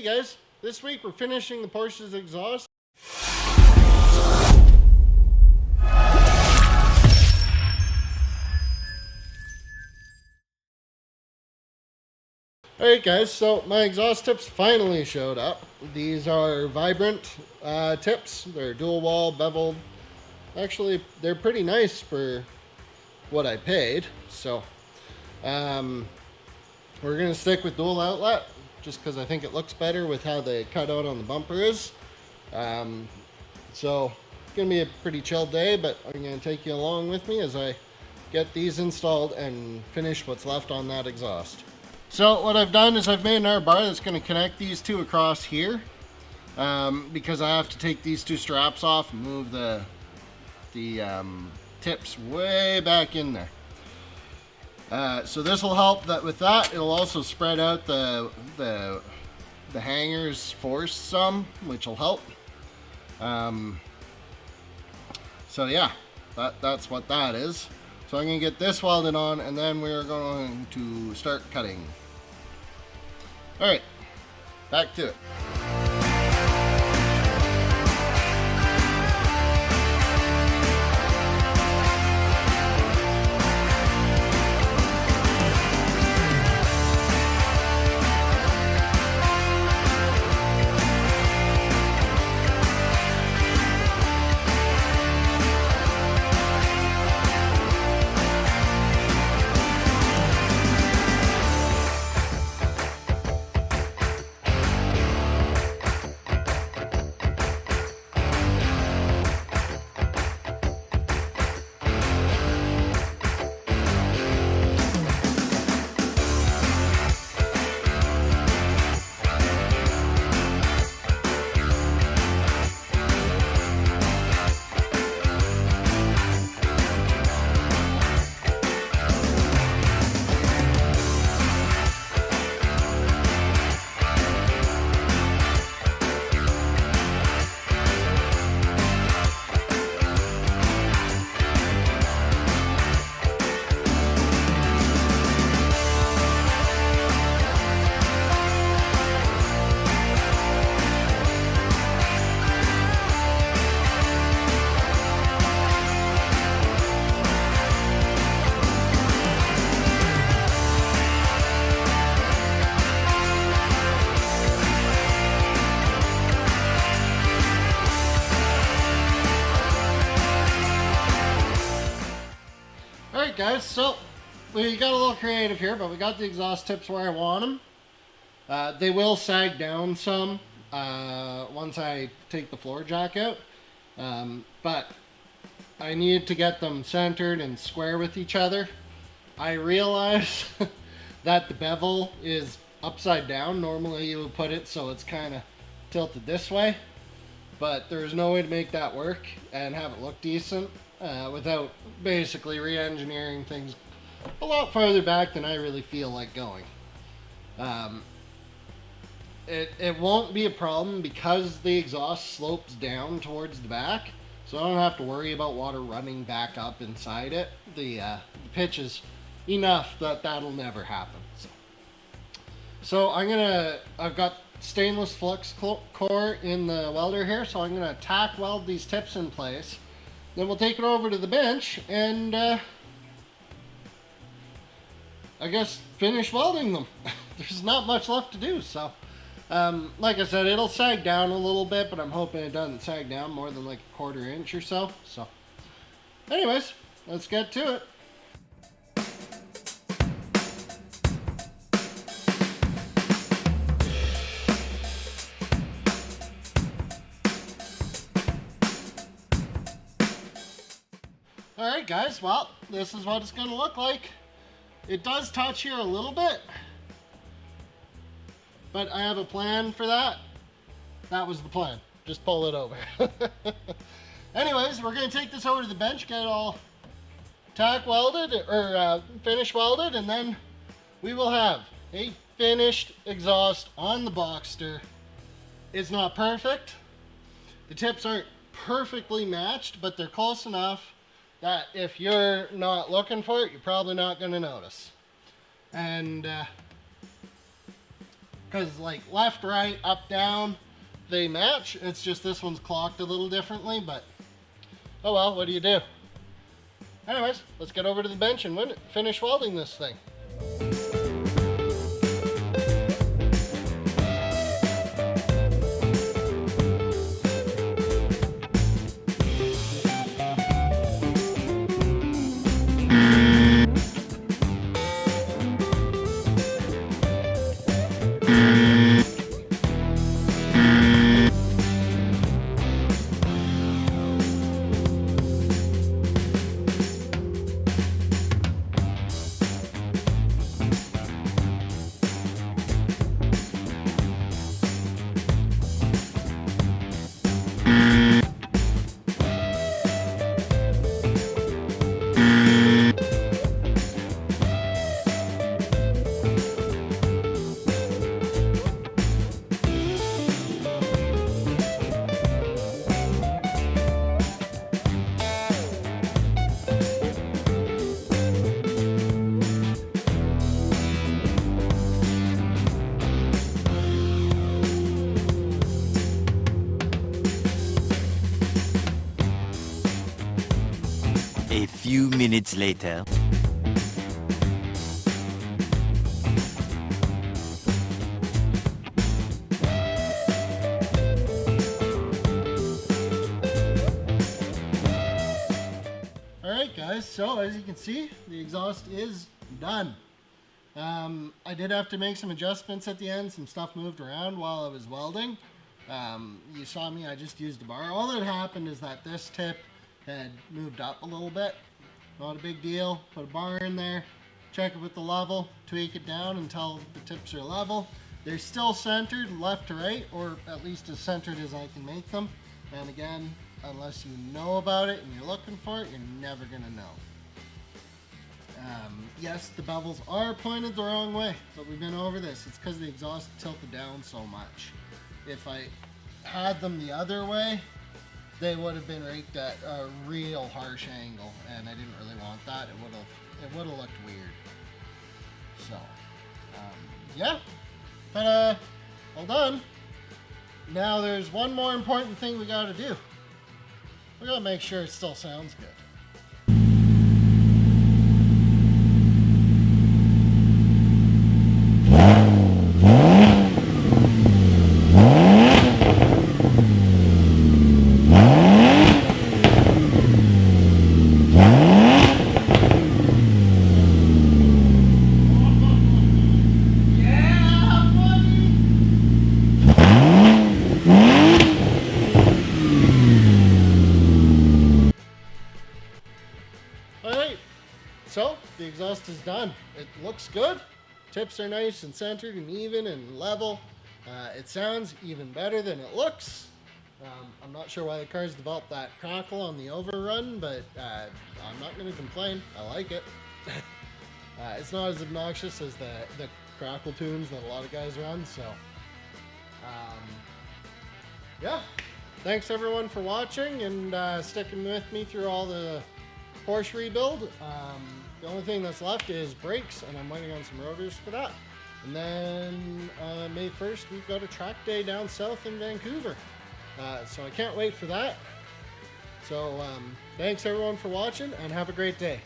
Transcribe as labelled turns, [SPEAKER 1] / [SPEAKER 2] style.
[SPEAKER 1] Hey guys, this week we're finishing the Porsche's exhaust. Alright guys, so my exhaust tips finally showed up. These are Vibrant tips. They're dual wall, beveled. Actually, they're pretty nice for what I paid. So, we're going to stick with dual outlet just because I think it looks better with how the cutout on the bumper is. So, it's going to be a pretty chill day, but I'm going to take you along with me as I get these installed and finish what's left on that exhaust. So what I've done is I've made another bar that's going to connect these two across here, because I have to take these two straps off and move the tips way back in there. So this will help that with that. It'll also spread out the hangers force some, which will help. So yeah, that's what that is. So I'm going to get this welded on, and then we're going to start cutting. Alright, back to it. Alright guys, so we got a little creative here, but we got the exhaust tips where I want them. They will sag down some once I take the floor jack out, but I need to get them centered and square with each other. I realize that the bevel is upside down. Normally you would put it so it's kind of tilted this way, but there's no way to make that work and have it look decent without basically re-engineering things a lot farther back than I really feel like going. It won't be a problem because the exhaust slopes down towards the back, so I don't have to worry about water running back up inside it. The pitch is enough that that'll never happen. So I've got stainless flux core in the welder here, so I'm gonna tack weld these tips in place. Then we'll take it over to the bench and I guess finish welding them. There's not much left to do, so like I said, it'll sag down a little bit, but I'm hoping it doesn't sag down more than like a 1/4 inch or so. So anyways, let's get to it. Alright guys, well, this is what it's going to look like. It does touch here a little bit, but I have a plan for that. That was the plan. Just pull it over. Anyways, we're going to take this over to the bench, get it all tack welded, or finish welded, and then we will have a finished exhaust on the Boxster. It's not perfect. The tips aren't perfectly matched, but they're close enough that if you're not looking for it, you're probably not going to notice. And because like left, right, up, down, they match. It's just this one's clocked a little differently, but oh well, what do you do? Anyways, let's get over to the bench and finish welding this thing.
[SPEAKER 2] A few minutes later.
[SPEAKER 1] Alright guys, so as you can see, the exhaust is done. I did have to make some adjustments at the end. Some stuff moved around while I was welding. You saw me, I just used a bar. All that happened is that this tip had moved up a little bit. Not a big deal. Put a bar in there, check it with the level, tweak it down until the tips are level. They're still centered left to right, or at least as centered as I can make them. And again, unless you know about it and you're looking for it, you're never gonna know. Yes, the bevels are pointed the wrong way, but we've been over this. It's because the exhaust tilted down so much. If I had them the other way, they would have been raked at a real harsh angle, and I didn't really want that. It would have looked weird. So, yeah, but all done. Now there's one more important thing we got to do. We got to make sure it still sounds good. So, the exhaust is done. It looks good. Tips are nice and centered and even and level. It sounds even better than it looks. I'm not sure why the car's developed that crackle on the overrun, but I'm not going to complain. I like it. It's not as obnoxious as the crackle tunes that a lot of guys run, so yeah. Thanks everyone for watching and sticking with me through all the Porsche rebuild. The only thing that's left is brakes, and I'm waiting on some rotors for that. And then May 1st, we've got a track day down south in Vancouver. So I can't wait for that. So thanks everyone for watching, and have a great day.